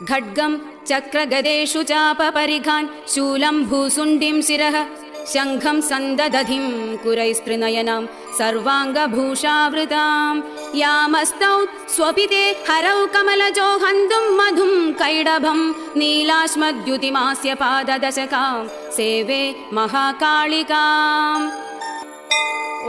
खड्गं चक्रगदेषु चापपरिघान् शूलं भूसुण्डिं शिरः शङ्खं सन्ददधिं कुरैस्त्रिनयनां सर्वाङ्गभूषावृतां यामस्तौ स्वपिते हरौ कमलजो हन्तुं मधुं कैडभं नीलाश्मद्युतिमास्य पाददशकां सेवे महाकालिकाम्।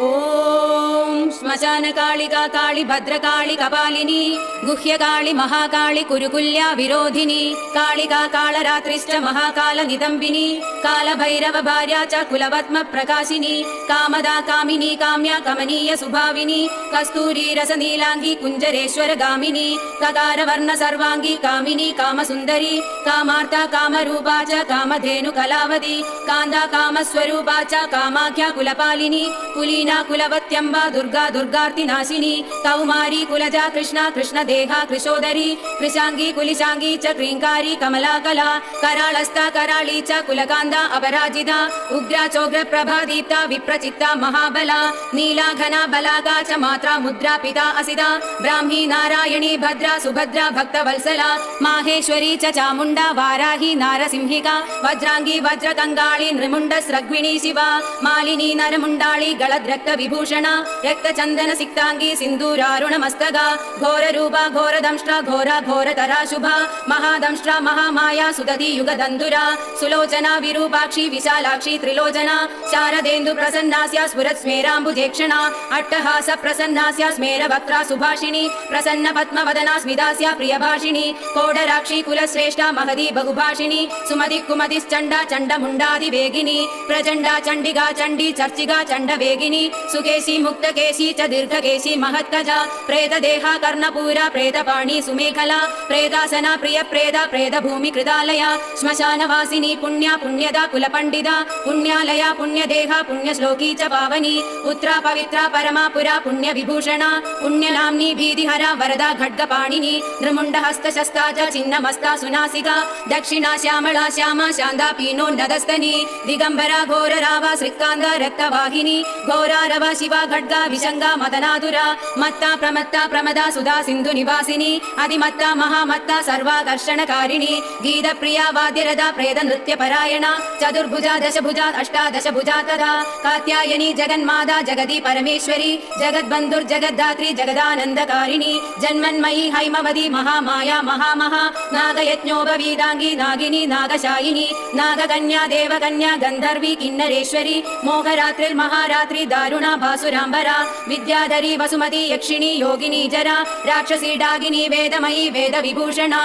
ॐ श्मशानकालिका काळि भद्रकाळि कपालिनी गुह्यकाळि महाकाळि कुरुकुल्या विरोधिनी कालिका कालरात्रिश्च महाकाल निदम्बिनी कालभैरव भार्या च कुलवत्म प्रकाशिनी कामदा कामिनी काम्या कमनीय सुभाविनी कस्तूरी रसनीलांगी कुञ्जरेश्वर गामिनी ककार वर्ण सर्वांगी कामिनी कामसुन्दरी कामार्ता कामरूपा च कामधेनु कलावती कान्दा कामस्वरूपा च कामाख्या कुलपालिनी कुलीना कुलवत्यम्बा दुर्गा दुर्गार्तिनाशिनी कौमारी कुलजा कृष्णा कृष्णदेहा कृशोदरी कृशांगी कुलिशांगी च क्रींकारी कमलाकला कराळस्ता कराळी च कुलकान्दा अपराजिता उग्रा चोग्र प्रभा दीप्ता विप्रचित्ता महाबला नीला घना बलागा च मात्रा मुद्रा पिता असिता ब्राह्मी नारायणी भद्रा सुभद्रा भक्तवत्सला माहेश्वरी च चामुण्डा वाराही नारसिंहिका वज्रांगी वज्रकंगाळी नृमुण्डस्रग्विणी शिवा मालिनी नरमुण्डाळी गलद्रक्त विभूषणा रक्तचन्दन सिक्तांगी सिन्दूरारुणमस्तगा घोररूपा घोरदंष्ट्रा घोरा घोरतरा शुभा महादंष्ट्रा महामाया सुदति युगदन्धुरा सुलोचना विरूपाक्षी विशालाक्षी त्रिलोचना शारदेन्दु प्रसन्नास्या स्फुरत् स्मेराम्बुजेक्षणा अट्टहास प्रसन्नास्या स्मेरवक्त्रा सुभाषिणी प्रसन्न पद्मवदना स्मितास्या प्रियभाषिणी कोडराक्षी कुलश्रेष्ठा महदी बहुभाषिणी सुमति कुमतिश्चण्डा चण्डमुण्डादिवेगिनी प्रचण्डा चण्डिका चण्डी चर्चिका चण्डवेगिनी सुकेशी मुक्तकेशी च दीर्घकेशी महत्तजा प्रेतदेहा कर्णपूरा प्रेतपाणी सुमेखला प्रेतासना प्रियप्रेदा प्रेतभूमि कृतालया श्मशानवासिनी पुण्या पुण्यदा कुलपण्डिता पुण्यालया पुण्यदेहा पुण्यश्लोकी च पावनी उत्रा पवित्रा परमा पुरा पुण्यविभूषणा पुण्यनाम्नी भीतिहरा वरदा खड्गपाणिनी नृमुण्डहस्तशस्ता च छिन्नमस्ता सुनासिका दक्षिणा श्यामला श्यामा शान्ता पीनोन्नतस्तनी दिगम्बरा घोररावा श्रीकान्ता रक्तवाहिनी घोरारवा शिवा खड्गा विशंगा मदनादुरा मत्ता प्रमदा सुधा सिंधु निवासिनी अधिमत्ता महामत्ता सर्वाकर्षणकारिणी गीतप्रिया वाद्यरदा प्रेत नृत्यपरायणा चतुर्भुजा दशभुजा अष्टादशभुजा तदा कात्यायनी जगन्माता जगदी परमेश्वरी जगद्बन्धुर्जगद्धात्री जगदानन्दकारिणी जन्मन्मयी हैमवती महामाया महामहा नागयज्ञोपवीदांगी नागिनी नागशायिनी नागकन्या देवकन्या गन्धर्वी किन्नरेश्वरी मोहरात्रिर्महारात्रि दारुणा भासुराम्बरा विद्याधरी वसुमती यक्षिणी योगिनी जरा राक्षसी डागिनी वेदमयी वेद विभूषणा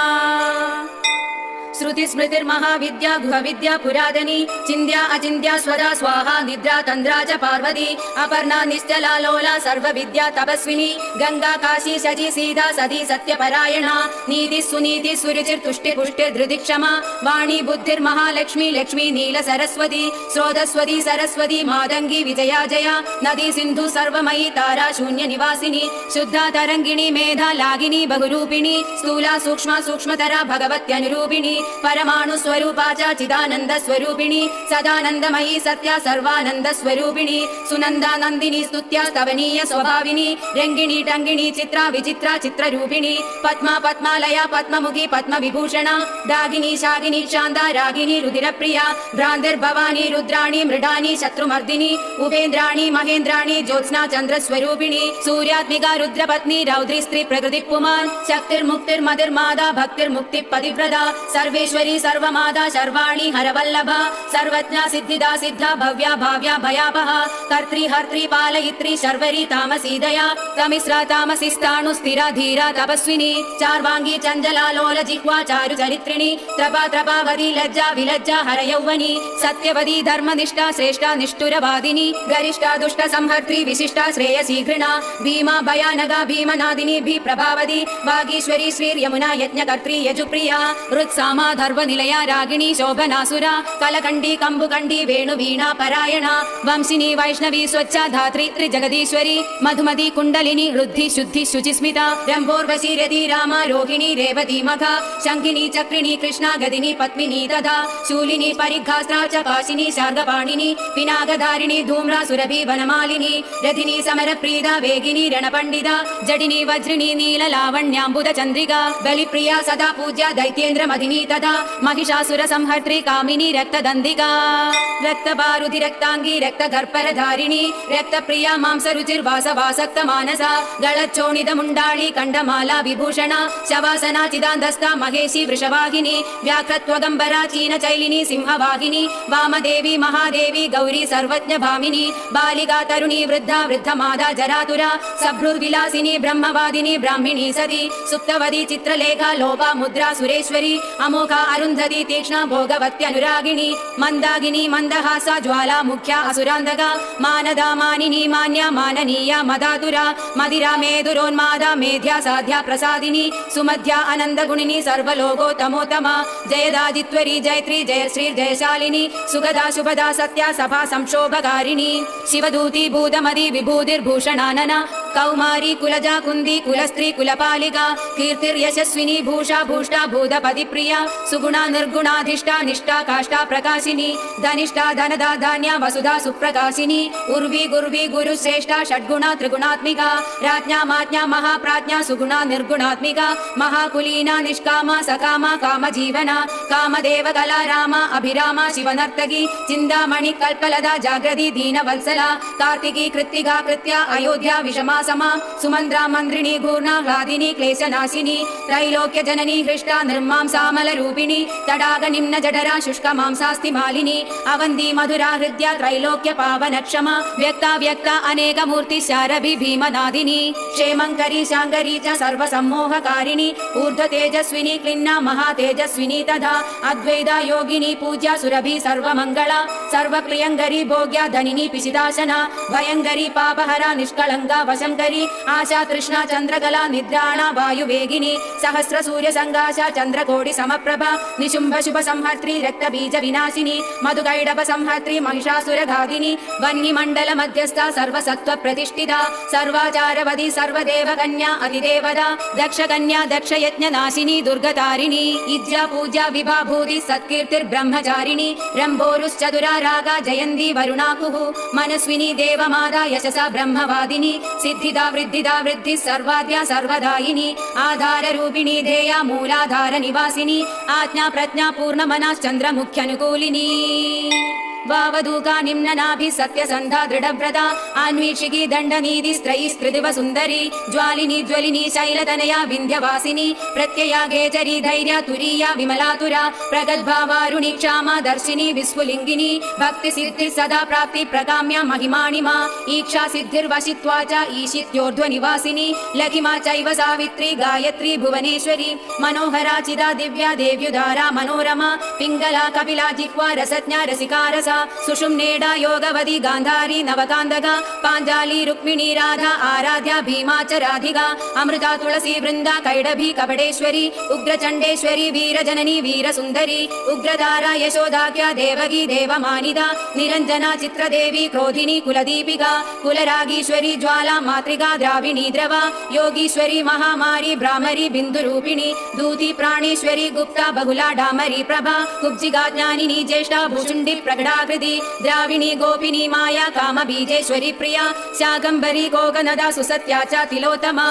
श्रुति स्मृतिर्महाविद्या गुहविद्या पुरातनी चिन्त्या अचिन्त्या स्वदा स्वाहा निद्रा तन्द्रा च पार्वती अपर्णा निश्चला लोला सर्वविद्या तपस्विनी गंगा काशी शची सीता सती सत्यपरायणा नीति सुनीति सुरुचिर्तुष्टि पुष्टिर्धृति क्षमा वाणी बुद्धिर्महालक्ष्मी लक्ष्मी नील सरस्वती स्रोतस्वती सरस्वती मातंगी विजया जया नदी सिंधु सर्वमयी तारा शून्य निवासिनी शुद्धा तरंगिणी मेधा लागिनी बहुरूपिणी स्थूला सूक्ष्मा सूक्ष्मतरा भगवत्यनुरूपिणी परमाणु स्वरूपा च चिदानंद स्वरूपिणी सदानंदमयी सत्या सर्वानंद स्वरूपिणी सुनंदा नंदिनी स्तुत्या स्तवनीय स्वभाविनी रंगिणी टंगिणी चित्रा विचित्रा चित्ररूपिणी पद्मा पद्मालया पद्ममुखी पद्म विभूषणा दागिनी शागिनी शांता रागिनी रुधिरप्रिया भ्रांतिर्भवानी रुद्राणी मृडानी शत्रुमर्दिनी उपेन्द्राणी महेन्द्राणी ज्योत्स्ना चंद्र स्वरूपिणी सूर्यात्मिका रुद्रपत्नी रौद्री स्त्री प्रकृति पुमान् शक्तिर्मुक्तिर्मतिर्मादा भक्तिर्मुक्ति पतिव्रता सर्वेश्वरी सर्वमाता सर्वाणी हरवल्लभा सर्वज्ञा सिद्धिदा सिद्धा भव्या भाव्या भयापहा कर्त्री हर्त्री पालयित्री शर्वरी तामसी दया तमिस्रा तामसिस्ताणु स्थिरा धीरा तपस्विनी चार्वांगी चंचला लोल जिह्वा चारु चरित्रिणी त्रपा त्रपावती लज्जा विलज्जा हर यौवनी सत्यवती धर्मनिष्ठा श्रेष्ठा निष्ठुरवादिनी गरिष्ठा दुष्ट संहर्त्री विशिष्टा श्रेयसी घृणा भीमा भयानगा भीमनादिनी भी प्रभावती वागीश्वरी श्रीर्यमुना यज्ञकर्त्री यजुप्रिया रुत्सामा गान्धार्वनिलया रागिणी शोभनासुरा कलकण्डी कम्बुकण्डी वेणुवीणा परायणा वंशिनी वैष्णवी स्वच्छा धात्री त्रिजगदीश्वरी मधुमती कुण्डलिनी रुद्धि शुद्धि शुचिस्मिता रम्भोर्वशी रति रामा रोहिणी रेवती मखा शङ्खिनी चक्रिणी कृष्णा गदिनी पद्मिनी तथा शूलिनी परिघास्त्रा च पाशिनी शार्गपाणिनी पिनाकधारिणी धूम्रा सुरभि वनमालिनी रथिनी समरप्रीदा वेगिनी रणपण्डिता जडिनी वज्रिणी नीललावण्याम्बुद चन्द्रिका बलिप्रिया सदा पूज्या दैत्येन्द्र मदिनी तथा महिषासुर संहर्त्री कामिनी रक्तदन्दिका रक्तबारुधि रक्तांगी रक्तगर्भरधारिणी रक्तप्रिया मांसरुचिर्वासवासक्त मानसा गलच्चोणित मुण्डाळी कण्डमाला विभूषणा शवासना चिदान्दस्ता महेशी वृषवाहिनी व्याघ्रत्वगम्बरा चीनचैलिनी सिंहवाहिनी वामदेवी महादेवी गौरी सर्वज्ञ भामिनी बालिका तरुणी वृद्धा वृद्धमादा जरातुरा सभ्रुर्विलासिनी ब्रह्मवादिनी ब्राह्मिणी सती सुप्तवदी चित्रलेखा लोपा मुद्रा सुरेश्वरी अमोघा अरुन्धती तीक्ष्णा भोगवत्यनुरागिणी मन्दागिनी मन्दहासा ज्वाला मुख्या असुरान्धका मानदा मानिनी मान्या माननीया मदातुरा मदिरा मेदुरोन्मादा मेध्या साध्या प्रसादिनी सुमध्या आनन्दगुणिनी सर्वलोकोत्तमोत्तमा जयदादित्वरी जयत्री जयश्री जयशालिनी सुगदा शुभदा सत्या सभा संक्षोभकारिणी शिवदूती भूतमदी विभूतिर्भूषणानना कौमारी कुलजा कुन्दी कुलस्त्री कुलपालिका कीर्तिर्यशस्विनी भूषा भूष्टा भूतपति प्रिया सुगुणा निर्गुणाधिष्ठा निष्ठा काष्ठा प्रकाशिनी धनिष्ठा धनदा धान्या वसुधा सुप्रकाशिनी उर्वी गुर्वी गुरुश्रेष्ठा षड्गुणा त्रिगुणात्मिका राज्ञा माज्ञा महाप्राज्ञा सुगुणा निर्गुणात्मिका महाकुलीना निष्कामा सकामा कामजीवना कामदेव कला रामा अभिरामा शिवनर्तकी चिन्तामणि कल्पलदा जागृति दीनवत्सला कार्तिकी कृत्तिका कृत्या अयोध्या विषमा समा सुमन्द्रा मन्द्रिणी घूर्णा ह्लादिनी क्लेशनाशिनी त्रैलोक्य जननी हृष्टा निर्मांसामल रूपिणी तडाग निम्न जठरा शुष्क मांसास्ति मालिनी अवन्दी मधुरा हृद्या त्रैलोक्य पावन क्षमा व्यक्ता व्यक्ता अनेक मूर्ति शारभि भीमनादिनी क्षेमंकरी शांकरी च सर्व सम्मोहकारिणी ऊर्ध्व तेजस्विनी क्लिन्ना महातेजस्विनी तथा अद्वैता योगिनी पूज्या सुरभि सर्वमंगला सर्वप्रियंकरी भोग्या धनिनी पिशिदाशना भयंकरी पापहरा निष्कलंगा वशंकरी आशा तृष्णा चंद्रकला निद्राणा वायुवेगिनी सहस्र सूर्य संगाशा चंद्रकोटि समप्रभा निशुंभ शुभ संहर्त्री रक्त बीज विनाशिनी मधुगैडभ संहर्त्री महिषासुर घातिनी वह्नि मंडल मध्यस्था सर्वसत्व प्रतिष्ठिता सर्वाचारवदी सर्वदेव कन्या अतिदेवता दक्ष कन्या दक्ष यज्ञ नाशिनी दुर्गतारिणी इज्जा पूजा विभाभूति सत्कीर्तिर्ब्रह्मचारिणी रंभोरुश्चतुरा रागा जयन्ती वरुणाकुः मनस्विनी देवमाता यशसा ब्रह्मवादिनी सिद्धिदा वृद्धिदा वृद्धि सर्वाद्या सर्वदायिनी आधार रूपिणी ध्येया मूलाधार निवासिनी आज्ञा प्रज्ञा पूर्णमनाश्चन्द्रमुख्यनुकूलिनी वावधूका निम्ननाभि सत्यसन्धा दृढव्रता अन्वीक्षिकी दण्डनीति स्त्रैस्त्रिदिव सुन्दरी ज्वालिनी ज्वलिनी शैलतनया विन्ध्यवासिनी प्रत्यया गेचरी धैर्या तुरीया विमलातुरा प्रगल्भावारुणी क्षामा दर्शिनी विस्फुलिङ्गिनी भक्ति सिद्धि सदा प्राप्ति प्रकाम्या महिमाणिमा ईक्षा सिद्धिर्वशित्वा च ईशित्योर्ध्व निवासिनी लघिमा चैव सावित्री गायत्री भुवनेश्वरी मनोहरा चिदा दिव्या देव्युधारा मनोरमा पिङ्गला कपिला जिह्वा रसज्ञा रसिकारसा सुषुम्नेडा योगवदी गांधारी नवकांदगा पांजाली रुक्मिणी राधा आराध्या भीमा च राधिका अमृता तुलसी वृंदा कैडभी कपडेश्वरी उग्रचंडेश्वरी वीरजननी वीरसुंदरी उग्रधारा यशोदाख्या देवगी देवमानिदा निरंजना चित्रदेवी क्रोधिनी कुलदीपिका कुलरागीश्वरी ज्वाला मातृका द्राविणी द्रवा योगीश्वरी महामारी भ्रामरी बिंदुरूपिणी दूती प्राणेश्वरी गुप्ता बहुला डामरी प्रभा कुब्जिगा ज्ञानिनी ज्येष्ठा भूषुंडी प्रगड़ा द्राविणी गोपिनी माया काम बीजेश्वरी प्रिया शाकंभरी कोकनदा सुसत्या च तिलोत्तमा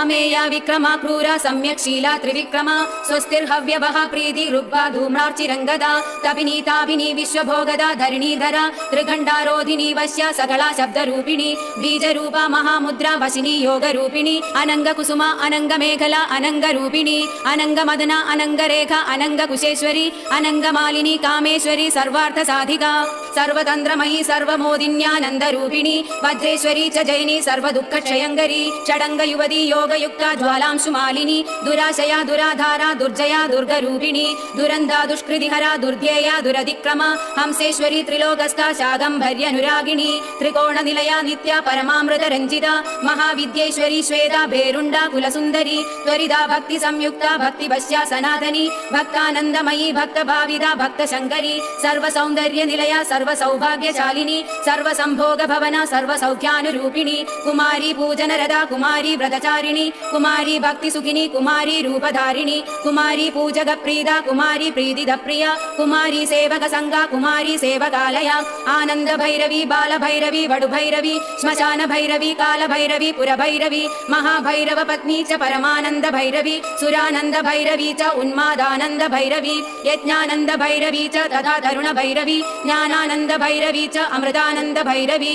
अमेया विक्रमा क्रूरा सम्यक् शीला त्रिविक्रमा स्वस्तिर्हव्यवः प्रीति रुब्बा धूम्रार्चिरंगदा तपिनी तापिनी विश्वभोगदा धरणीधरा त्रिगंडारोधिनी वश्या सकला शब्दरूपिणी बीजरूपा महामुद्रा वशिनी योगरूपिणी अनंग कुसुमा अनंग मेखला अनंग रूपिणी अनंग मदना अनंग रेखा अनंग कुशेश्वरी अनंग मालिनी कामेश्वरी सर्वार्थ साधिका सर्वतन्त्रमयी सर्वमोदिन्यानन्दरूपिणी वज्रेश्वरी च जैनी सर्वदुःखक्षयङ्करी षडङ्गयुवती योगयुक्ता ज्वालांशुमालिनी दुराशया दुराधारा दुर्जया दुर्गरूपिणी दुरन्दा दुष्कृतिहरा दुर्ध्येया दुरधिक्रमा हंसेश्वरी त्रिलोकस्था शाकम्भर्यनुरागिणी त्रिकोणनिलया नित्या परमामृतरञ्जिता महाविद्येश्वरी श्वेता भेरुण्डा कुलसुन्दरी त्वरिता भक्ति संयुक्ता भक्तिवश्या सनातनी भक्तानन्दमयी भक्तभाविदा भक्तशङ्करी सर्वसौन्दर्यनिलया सर्वसौभाग्यशालिनी सर्वसम्भोगभवना सर्वसौख्यानुरूपिणी कुमारी पूजनरदा कुमारी व्रतचारिणी कुमारी भक्तिसुखिनी कुमारी रूपधारिणी कुमारी पूजकप्रीदा कुमारी प्रीतिदप्रिया कुमारी सेवकसङ्गा कुमारी सेवकालया आनन्दभैरवी बालभैरवी वडुभैरवी श्मशानभैरवी कालभैरवी पुरभैरवी महाभैरवपत्नी च परमानन्दभैरवी सुरानन्दभैरवी च उन्मादानन्दभैरवी यज्ञानन्दभैरवी च तथा तरुणभैरवी ज्ञानानन्दभैरवी च अमृतानन्दभैरवी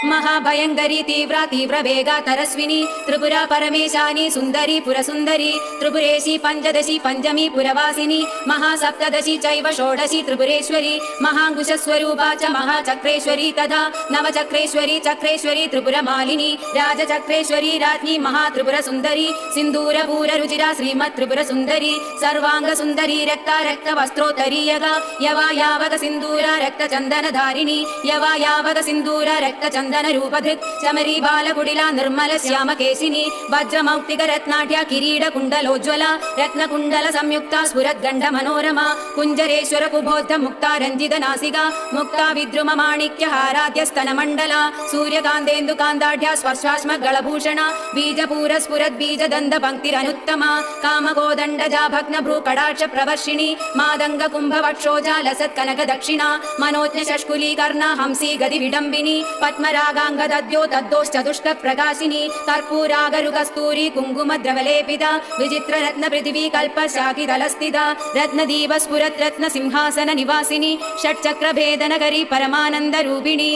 महाभयङ्करी तीव्रा तीव्रवेगा तरस्विनी त्रिपुरा परमेशानी सुन्दरी पुरसुन्दरी त्रिपुरेशी पञ्चदशी पञ्चमी पुरवासिनी महासप्तदशी चैव षोडशी त्रिपुरेश्वरी महाङ्कुशस्वरूपा च महाचक्रेश्वरी तथा नवचक्रेश्वरी चक्रेश्वरी त्रिपुरमालिनी राजचक्रेश्वरी राज्ञी महात्रिपुरसुन्दरी सिन्दूरपूररुचिरा श्रीमत्त्रिपुरसुन्दरी सर्वाङ्गसुन्दरी रक्ता रक्तवस्त्रोत्तरीयगा यवायावग सिन्दूरा रक्तचन्दनधारिणी यवायावग सिन्दूरा रक्तचन्दन रूपधृक् चमरी बालकुटिला निर्मल श्यामकेशिनी वज्रमौक्तिक रत्नाढ्या किरीट कुण्डलोज्ज्वला रत्नकुण्डल संयुक्ता स्फुरद्गण्ड मनोरमा कुञ्जरेश्वर कुबोद्ध मुक्ता रञ्जित नासिका मुक्ता विद्रुम माणिक्य हाराद्य स्तनमण्डला सूर्यकान्तेन्दुकान्ताढ्या स्पर्शाश्म गलभूषणा बीजपूर स्फुरद् बीजदन्त पङ्क्तिरनुत्तमा कामकोदण्डजा भग्न भ्रूकटाक्ष प्रवर्षिणी मादङ्ग कुम्भ वक्षोजा लसत् कनक दक्षिणा मनोज्ञ शष्कुली कर्णा हंसी गति विडम्बिनी पद्मरागाङ्गदद्यो तद्दोश्चतुष्क प्रकाशिनी कर्पूरागरुकस्तूरी कुङ्कुम द्रवलेपिता विचित्र रत्न पृथिवी कल्प शाकितलस्थिता रत्नदीप स्फुरत् रत्न सिंहासन निवासिनी षट्चक्र भेदनकरी परमानन्द रूपिणी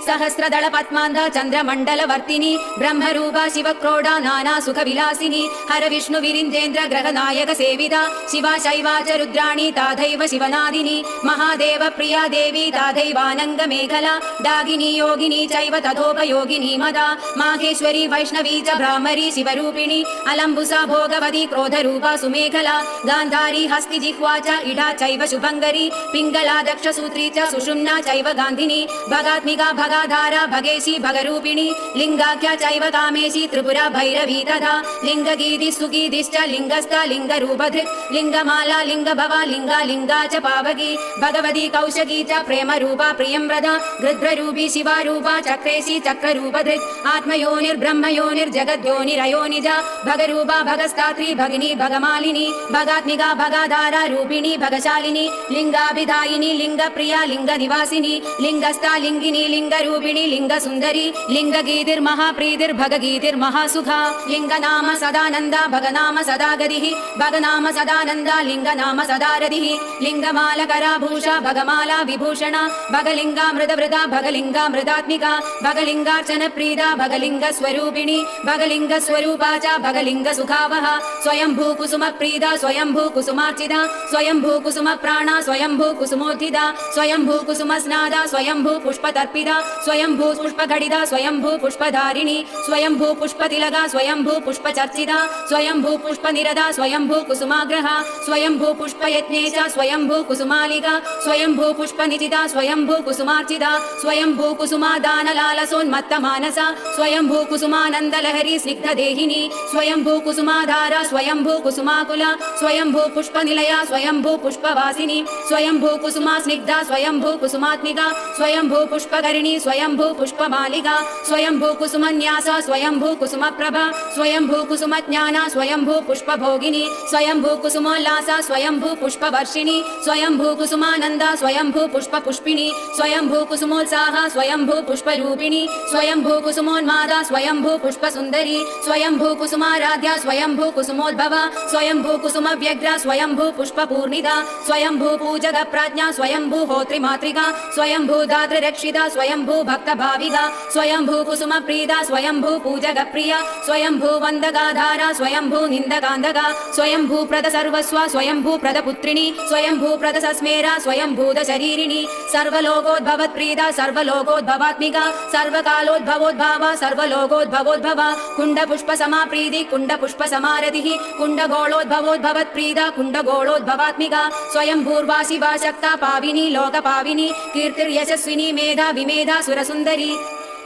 सहस्रदल पद्मान्ध चन्द्रमण्डलवर्तिनी ब्रह्मरूपा शिवक्रोडा नाना सुख विलासिनी हर विष्णु विरिञ्जेन्द्र ग्रह नायक सेविता शिवा शैवा च रुद्राणी ताथैव शिवनादिनी महादेव प्रिया देवी ताथैवानङ्ग मेखला दागिनी योगिनी चैव तथोपयोगिनी मदा माहेश्वरी वैष्णवी च भ्रामरी शिवरूपिणी अलम्बुसा भोगवती क्रोधरूपा सुमेखला गान्धारी हस्तिजिह्वा च इडा चैव शुभङ्करी पिङ्गला दक्षसूत्री च सुषुम्ना चैव गान्धिनी भगात्मिका भगाधारा भगेशी भगरूपिणी लिंगाख्या चैव कामेशी त्रिपुरा भैरवी तथा लिंगगीति सुगीतिश्च लिंगस्था लिंगरूपधृक् लिंगमाला लिंगभवा लिंगा लिंगा च पावकी भगवती कौशकी च प्रेमरूपा प्रियंव्रता गृध्ररूपी शिवारूपा चक्रेशी चक्ररूपधृक् आत्मयोनिर्ब्रह्मयोनिर्जगद्योनिरयोनिजा भगरूपा भगस्तात्री भगिनी भगमालिनी भगात्मिका भगाधारा रूपिणी भगशालिनी लिंगाभिधायिनी लिंगप्रिया लिंगनिवासिनी लिंगस्था लिंगिनी लिंगरूपिणी लिंगसुन्दरी लिंगगीतिर्महाप्रीतिर्भगगीतिर्महासुखा लिंगनाम सदानन्दा भगनाम सदागतिः भगनाम सदानन्दा लिंगनाम सदारतिः लिंगमालकराभूषा भगमाला विभूषणा भगलिंगामृतवृता भगलिंगामृतात्मिका भगलिंगार्चनप्रीता भगलिंगस्वरूपिणी भगलिंगस्वरूपा च भगलिंगसुखावहा स्वयंभूकुसुमप्रीता स्वयंभूकुसुमार्चिता स्वयंभूकुसुमप्राणा स्वयंभूकुसुमोत्थिता स्वयंभूकुसुमस्नादा स्वयंभूपुष्पतर्पिता स्वयंभूपुष्पघटिता स्वयंभूपुष्पधारिणी स्वयंभूपुष्पतिलका स्वयंभूपुष्पचर्चिता स्वयंभूपुष्पनिरता स्वयंभूकुसुमाग्रहा स्वयंभूपुष्पयज्ञेशा स्वयंभूकुसुमालिका स्वयंभूपुष्पनिचिता स्वयंभूकुसुमार्चिता स्वयंभूकुसुमादानलालसोन्मत्तमानसा स्वयंभूकुसुमानन्दलहरी स्निग्धदेहिनी स्वयंभूकुसुमाधारा स्वयंभूकुसुमाकुला स्वयंभूपुष्पनिलया स्वयंभूपुष्पवासिनी स्वयंभूकुसुमा स्निग्धा स्वयंभूकुसुमात्मिका स्वयंभूपुष्पकरिणी स्वयंभूपुष्पमालिका स्वयंभूकुसुमन्यासा स्वयंभूकुसुमप्रभा स्वयंभूकुसुमज्ञाना स्वयंभूपुष्पभोगिनी स्वयंभूकुसुमोल्लासा स्वयंभूपुष्पवर्षिणी स्वयंभूकुसुमानन्दा स्वयंभूपुष्पपुष्पिणी स्वयंभूकुसुमोत्साहा स्वयंभूपुष्परूपिणी स्वयंभूकुसुमोन्मादा स्वयंभूपुष्पसुन्दरी स्वयंभूकुसुमाराध्या स्वयंभूकुसुमोद्भवा स्वयंभूकुसुमव्यग्रा स्वयंभूपुष्पपूर्णिता स्वयंभूपूजकप्राज्ञा स्वयंभूहोत्रिमातृका स्वयंभूदातृरक्षिता स्वयं स्वयंभू भक्त भाविगा स्वयंभू कुसुम प्रीदा स्वयंभू पूजक प्रिया स्वयंभू वंदगाधारा स्वयंभू निंदगांधगा स्वयंभू प्रद सर्वस्व स्वयंभू प्रद पुत्रिणी स्वयंभू प्रद सस्मेरा स्वयंभूत शरीरिणी सर्वलोकोद्भवत् प्रीदा सर्वलोकोद्भवात्मिका सर्वकालोद्भवोद्भावा सर्वलोकोद्भवोद्भवा कुंड पुष्प समाप्रीति कुंड पुष्प समारतिः कुंड गोलोद्भवोद्भवत् प्रीदा कुंड गोलोद्भवात्मिका स्वयंभूर्वासी वा शक्ता पाविनी लोक पाविनी कीर्तिर्यशस्विनी मेधा विमेधा सुरसुंदरी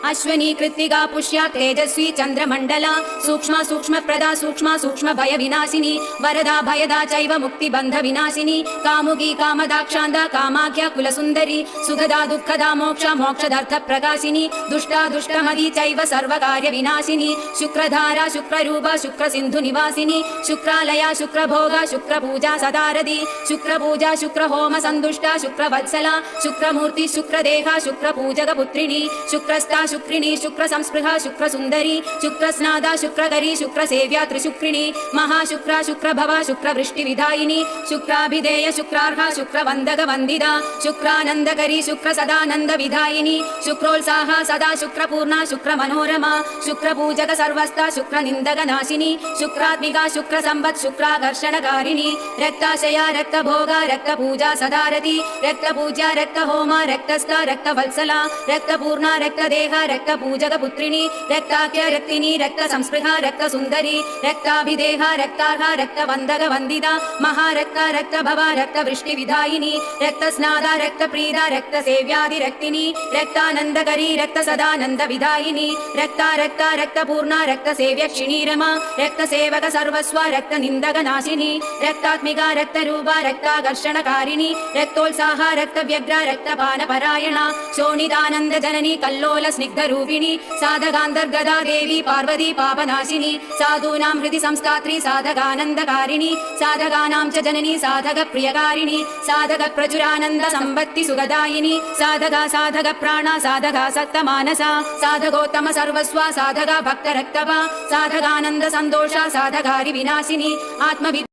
अश्वनी कृत्तिका पुष्या तेजस्वी चंद्रमंडला सूक्ष्म सूक्ष्म प्रदा सूक्ष्म सूक्ष्म भय विनाशिनी वरदा भयदा चैव मुक्ति बंध विनाशिनी कामुकी कामदाक्षांदा कामाख्या कुलसुंदरी सुखदा दुःखदा मोक्ष मोक्षदार्थ प्रकाशिनी दुष्टा दुष्टमदी चैव सर्वकार्य विनाशिनी शुक्रधारा शुक्ररूपा शुक्र सिंधु निवासिनी शुक्रालया शुक्रभोगा शुक्रपूजा सदारदी शुक्रपूजा शुक्रहोम संदुष्टा शुक्रवत्सला शुक्रमूर्ति शुक्रदेहा शुक्रपूजक पुत्रिणी शुक्रस्ता शुक्रिणी शुक्र संस्पृहा शुक्र सुंदरी शुक्र स्नादा शुक्रकरी शुक्र सेव्या त्रिशुक्रिणी महाशुक्रा शुक्र भवा शुक्र वृष्टि विधायिनी शुक्राभिधेय शुक्रार्हा शुक्र वंदक वंदिता शुक्रानंदकरी शुक्र सदानंद विधायिनी शुक्रोत्साहा सदा शुक्र पूर्णा शुक्र मनोरमा शुक्र पूजक सर्वस्ता शुक्र निंदक नाशिनी शुक्रात्मिका शुक्र संपत् शुक्राकर्षणकारिणी रक्ताशया रक्त भोगा रक्त पूजा सदारती रक्त पूजा रक्त होमा रक्तस्था रक्त वत्सला रक्त पूर्णा रक्त देहा रक्त पूजक पुत्रिणी रक्ताख्य रक्तिनी रक्त संस्पृहा रक्त सुंदरी रक्ताभिदेहा रक्तार्हा रक्त वंदक वंदिता महारक्त रक्त भवा रक्त वृष्टि विधायिनी रक्त स्नादा रक्त प्रीदा रक्त सेव्यादि रक्तिनी रक्तानंदकरी रक्त सदानंद विधायिनी रक्ता रक्ता रक्त पूर्णा रक्त सेव्यक्षिणी रमा रक्त सेवक सर्वस्व रक्त निंदक नाशिनी रक्तात्मिका रक्त रूपा रक्ताकर्षणकारिणी रक्तोत्साहा रक्त व्यग्र रक्त पान परायणा शोणितानंद जननी कल्लोल स्निग्ध रूपिणी साधकांतर्गदा देवी पार्वती पापनाशिनी साधूनां हृदि संस्थात्री साधकानंदकारिणी साधकानां च जननी साधक प्रियकारिणी साधक प्रचुरानंद संपत्ति सुखदायिनी साधका साधक प्राणा साधका सत्तमानसा साधकोत्तम सर्वस्व साधका भक्त रक्तपा साधकानंद संतोषा साधकारी विनाशिनी आत्मवि